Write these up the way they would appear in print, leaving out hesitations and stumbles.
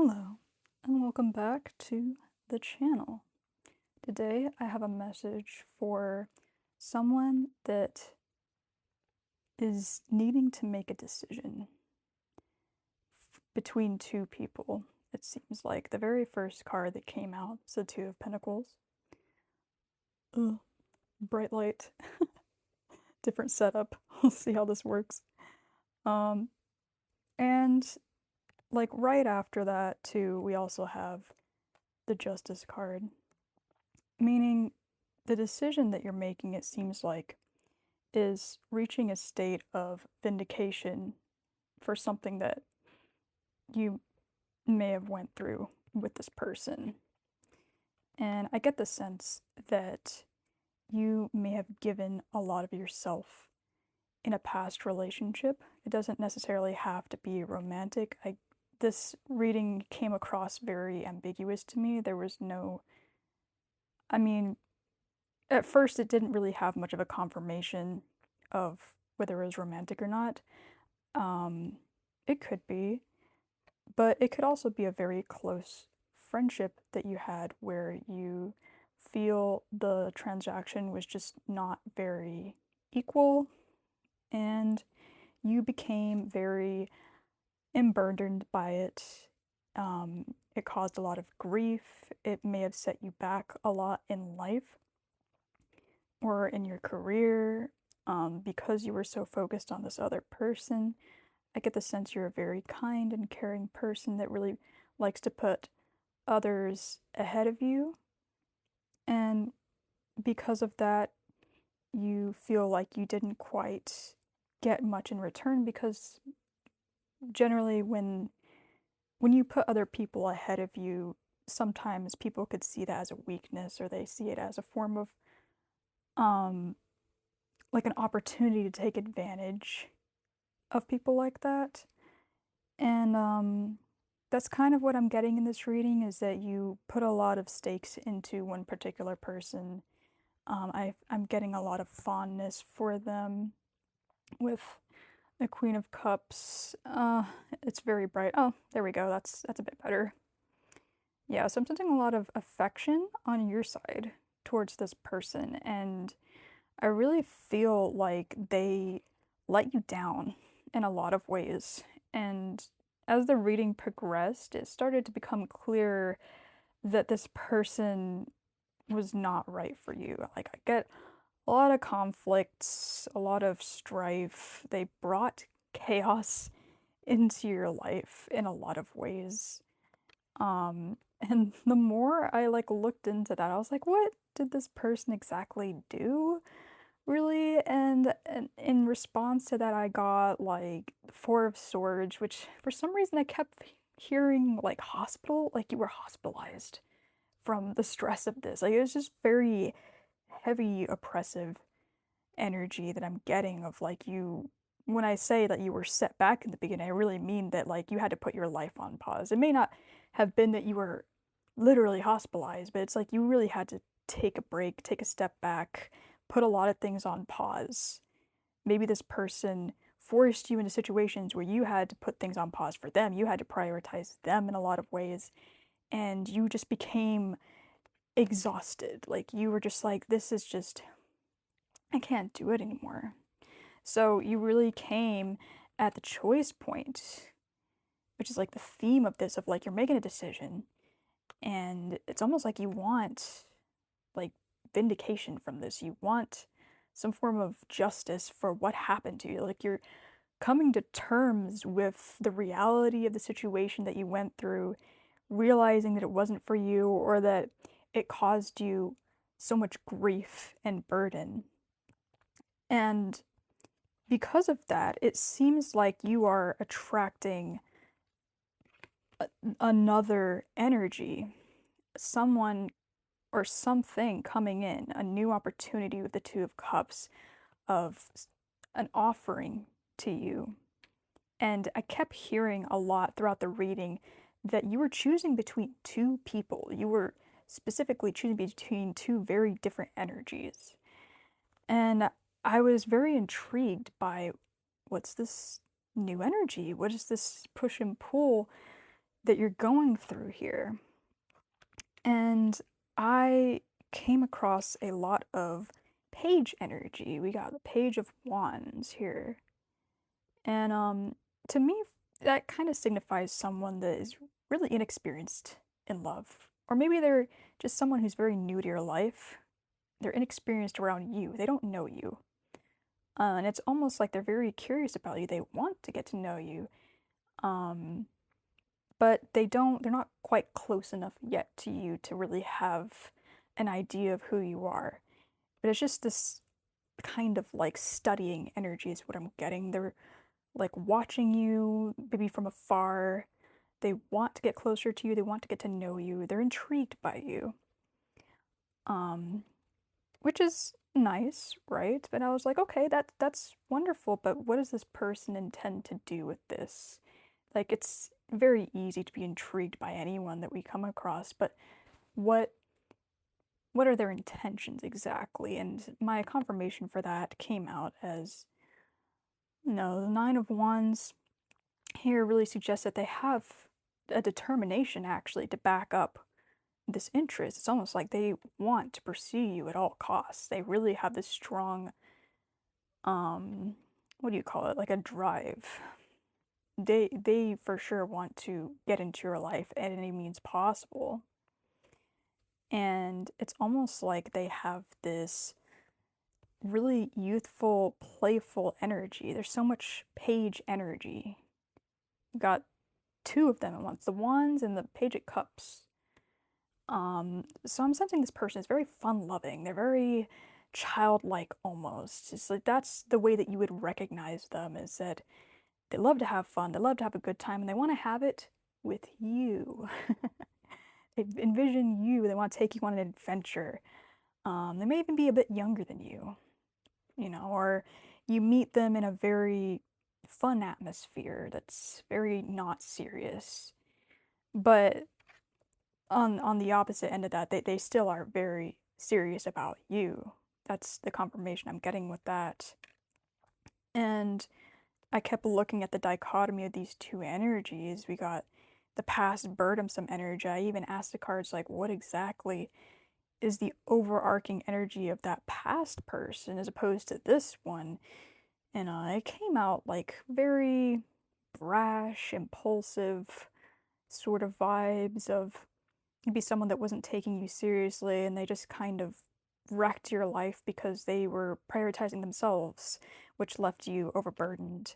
Hello, and welcome back to the channel. Today I have a message for someone that is needing to make a decision between two people. It seems like the very first card that came out is the Two of Pentacles. Ugh, bright light, different setup. We'll see how this works. And like right after that too, we also have the Justice card, meaning the decision that you're making, it seems like, is reaching a state of vindication for something that you may have went through with this person. And I get the sense that you may have given a lot of yourself in a past relationship. It doesn't necessarily have to be romantic. This reading came across very ambiguous to me. There was no, I mean, at first it didn't really have much of a confirmation of whether it was romantic or not. It could be, but it could also be a very close friendship that you had where you feel the transaction was just not very equal and you became very emburdened by it. It caused a lot of grief. It may have set you back a lot in life or in your career because you were so focused on this other person. I get the sense you're a very kind and caring person that really likes to put others ahead of you. And because of that, you feel like you didn't quite get much in return because generally when you put other people ahead of you, sometimes people could see that as a weakness or they see it as a form of like an opportunity to take advantage of people like that. And that's kind of what I'm getting in this reading, is that you put a lot of stakes into one particular person. I'm getting a lot of fondness for them with the Queen of Cups. It's very bright. Oh, there we go. That's a bit better. Yeah, so I'm sensing a lot of affection on your side towards this person, and I really feel like they let you down in a lot of ways. And as the reading progressed, it started to become clear that this person was not right for you. Like, I get a lot of conflicts, a lot of strife. They brought chaos into your life in a lot of ways. And the more I like looked into that, I was like, what did this person exactly do? Really? And in response to that, I got like the Four of Swords, which for some reason I kept hearing like hospital, like you were hospitalized from the stress of this. Like it was just very heavy, oppressive energy that I'm getting of like you. When I say that you were set back in the beginning, I really mean that like you had to put your life on pause. It may not have been that you were literally hospitalized, but it's like you really had to take a break, take a step back, put a lot of things on pause. Maybe this person forced you into situations where you had to put things on pause for them. You had to prioritize them in a lot of ways, and you just became exhausted. Like you were just like, this is just, I can't do it anymore. So you really came at the choice point, which is like the theme of this, of like you're making a decision and it's almost like you want like vindication from this. You want some form of justice for what happened to you. Like you're coming to terms with the reality of the situation that you went through, realizing that it wasn't for you or that it caused you so much grief and burden. And because of that, it seems like you are attracting another energy, someone or something coming in, a new opportunity with the Two of Cups, of an offering to you. And I kept hearing a lot throughout the reading that you were choosing between two people. You were specifically choosing between two very different energies. And I was very intrigued by what's this new energy? What is this push and pull? that you're going through here. And I came across a lot of page energy. We got the Page of Wands here. And to me, that kind of signifies someone that is really inexperienced in love. Or maybe they're just someone who's very new to your life. They're inexperienced around you. They don't know you. And it's almost like they're very curious about you. They want to get to know you. But they're not quite close enough yet to you to really have an idea of who you are. But it's just this kind of like studying energy is what I'm getting. They're like watching you, maybe from afar. They want to get closer to you. They want to get to know you. They're intrigued by you. Which is nice, right? But I was like, okay, that's wonderful, but what does this person intend to do with this? Like, it's very easy to be intrigued by anyone that we come across, but what are their intentions exactly? And my confirmation for that came out as, the Nine of Wands here really suggests that they have a determination actually to back up this interest. It's almost like they want to pursue you at all costs. They really have this strong, what do you call it? Like a drive. They for sure want to get into your life at any means possible. And it's almost like they have this really youthful, playful energy. There's so much page energy. You've got two of them at once, the Wands and the Page of Cups. So I'm sensing this person is very fun-loving. They're very childlike almost. It's like that's the way that you would recognize them, is that they love to have fun, they love to have a good time, and they want to have it with you. They envision you, they want to take you on an adventure. They may even be a bit younger than you, or you meet them in a very fun atmosphere that's very not serious. But on the opposite end of that, they still are very serious about you. That's the confirmation I'm getting with that. And I kept looking at the dichotomy of these two energies. We got the past burdensome energy. I even asked the cards, like, what exactly is the overarching energy of that past person as opposed to this one? And it came out like very brash, impulsive sort of vibes of maybe someone that wasn't taking you seriously and they just kind of wrecked your life because they were prioritizing themselves, which left you overburdened.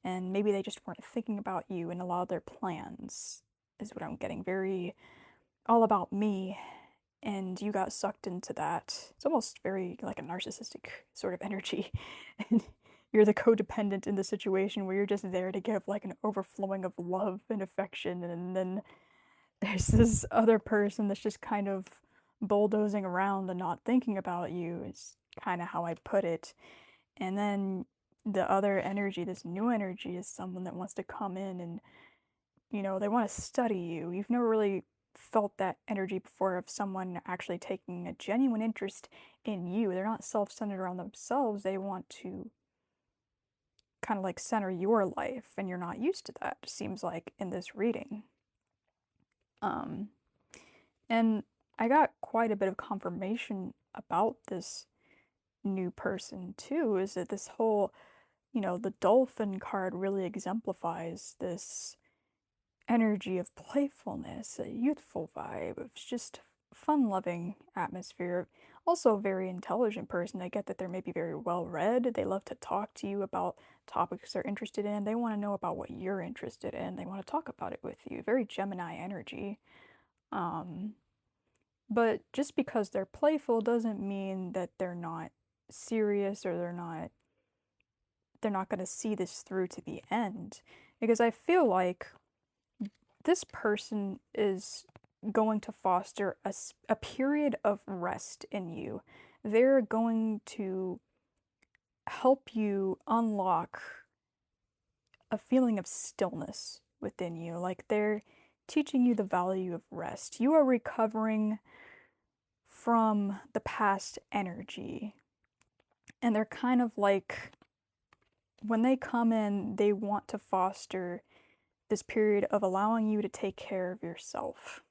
And maybe they just weren't thinking about you and a lot of their plans, is what I'm getting. Very all about me, and you got sucked into that. It's almost very like a narcissistic sort of energy. And you're the codependent in the situation where you're just there to give like an overflowing of love and affection, and then there's this other person that's just kind of bulldozing around and not thinking about you, is kind of how I put it. And then the other energy, this new energy, is someone that wants to come in and, they want to study you. You've never really felt that energy before of someone actually taking a genuine interest in you. They're not self-centered around themselves. They want to kind of like center your life, and you're not used to that, it seems like, in this reading. And I got quite a bit of confirmation about this new person too, is that this whole, the dolphin card really exemplifies this energy of playfulness, a youthful vibe, of just fun-loving atmosphere. Also a very intelligent person. I get that they're maybe very well-read. They love to talk to you about topics they're interested in. They want to know about what you're interested in. They want to talk about it with you. Very Gemini energy. But just because they're playful doesn't mean that they're not serious, or they're not going to see this through to the end. Because I feel like this person is going to foster a period of rest in you. They're going to help you unlock a feeling of stillness within you. Like they're teaching you the value of rest. You are recovering from the past energy. And they're kind of like, when they come in, they want to foster this period of allowing you to take care of yourself.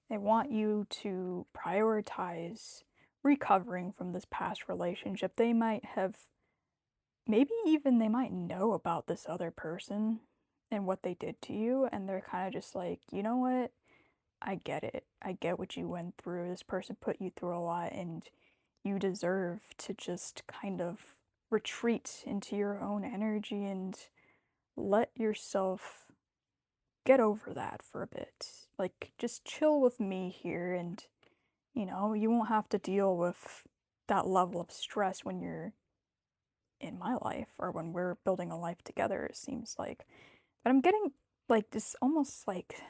They want you to prioritize recovering from this past relationship. They might have, maybe even they might know about this other person and what they did to you, and they're kind of just like, you know what? I get it. I get what you went through. This person put you through a lot, and you deserve to just kind of retreat into your own energy and let yourself get over that for a bit. Like, just chill with me here, and you won't have to deal with that level of stress when you're in my life or when we're building a life together, it seems like. But I'm getting like this almost like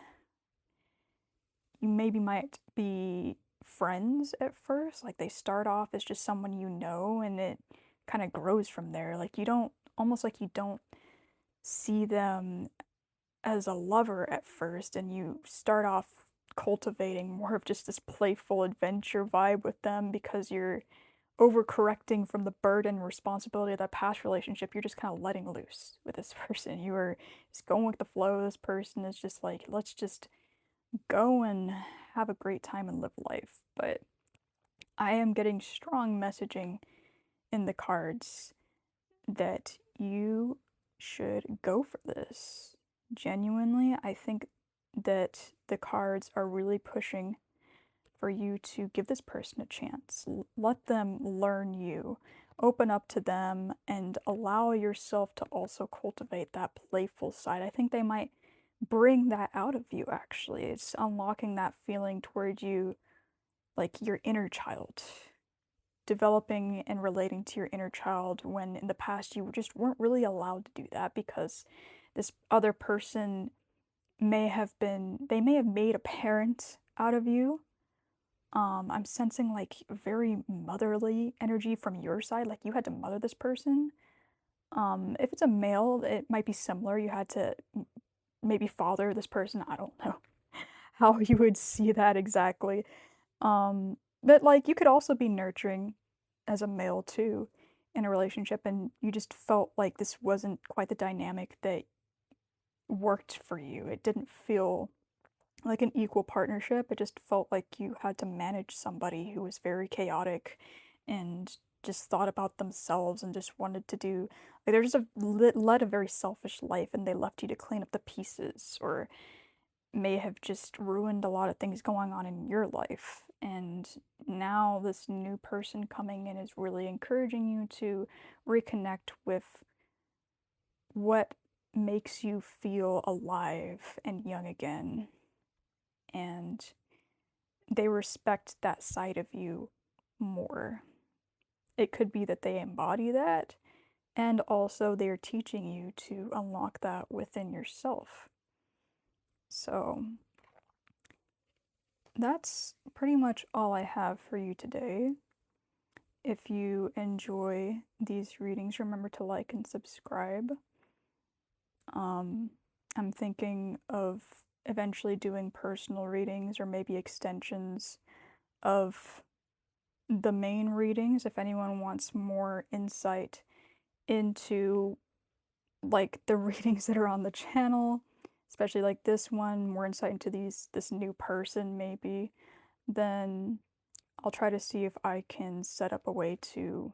you maybe might be friends at first. Like, they start off as just someone you know, and it kind of grows from there. Like, almost like you don't see them as a lover at first, and you start off cultivating more of just this playful adventure vibe with them because you're overcorrecting from the burden and responsibility of that past relationship. You're just kind of letting loose with this person. You are just going with the flow. This person is just like, let's just go and have a great time and live life. But I am getting strong messaging in the cards that you should go for this. Genuinely, I think that the cards are really pushing for you to give this person a chance. Let them learn you. Open up to them and allow yourself to also cultivate that playful side. I think they might bring that out of you, actually. It's unlocking that feeling toward you, like your inner child. Developing and relating to your inner child when in the past you just weren't really allowed to do that because this other person may have made a parent out of you. I'm sensing like very motherly energy from your side, like you had to mother this person. If it's a male, it might be similar. You had to maybe father this person. I don't know how you would see that exactly. But like you could also be nurturing as a male too in a relationship, and you just felt like this wasn't quite the dynamic that worked for you. It didn't feel like an equal partnership. It just felt like you had to manage somebody who was very chaotic and just thought about themselves and just wanted to do, like, they're just led a very selfish life, and they left you to clean up the pieces, or may have just ruined a lot of things going on in your life. And now this new person coming in is really encouraging you to reconnect with what makes you feel alive and young again. And they respect that side of you more. It could be that they embody that, and also they're teaching you to unlock that within yourself. So that's pretty much all I have for you today. If you enjoy these readings, remember to like and subscribe. I'm thinking of eventually doing personal readings or maybe extensions of the main readings if anyone wants more insight into like the readings that are on the channel, especially like this one, more insight into this new person maybe, then I'll try to see if I can set up a way to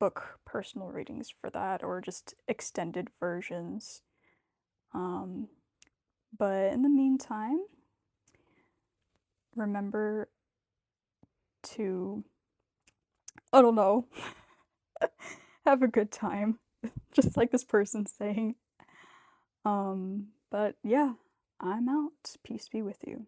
book personal readings for that or just extended versions. But in the meantime, remember to, I don't know, have a good time, just like this person's saying. But yeah, I'm out. Peace be with you.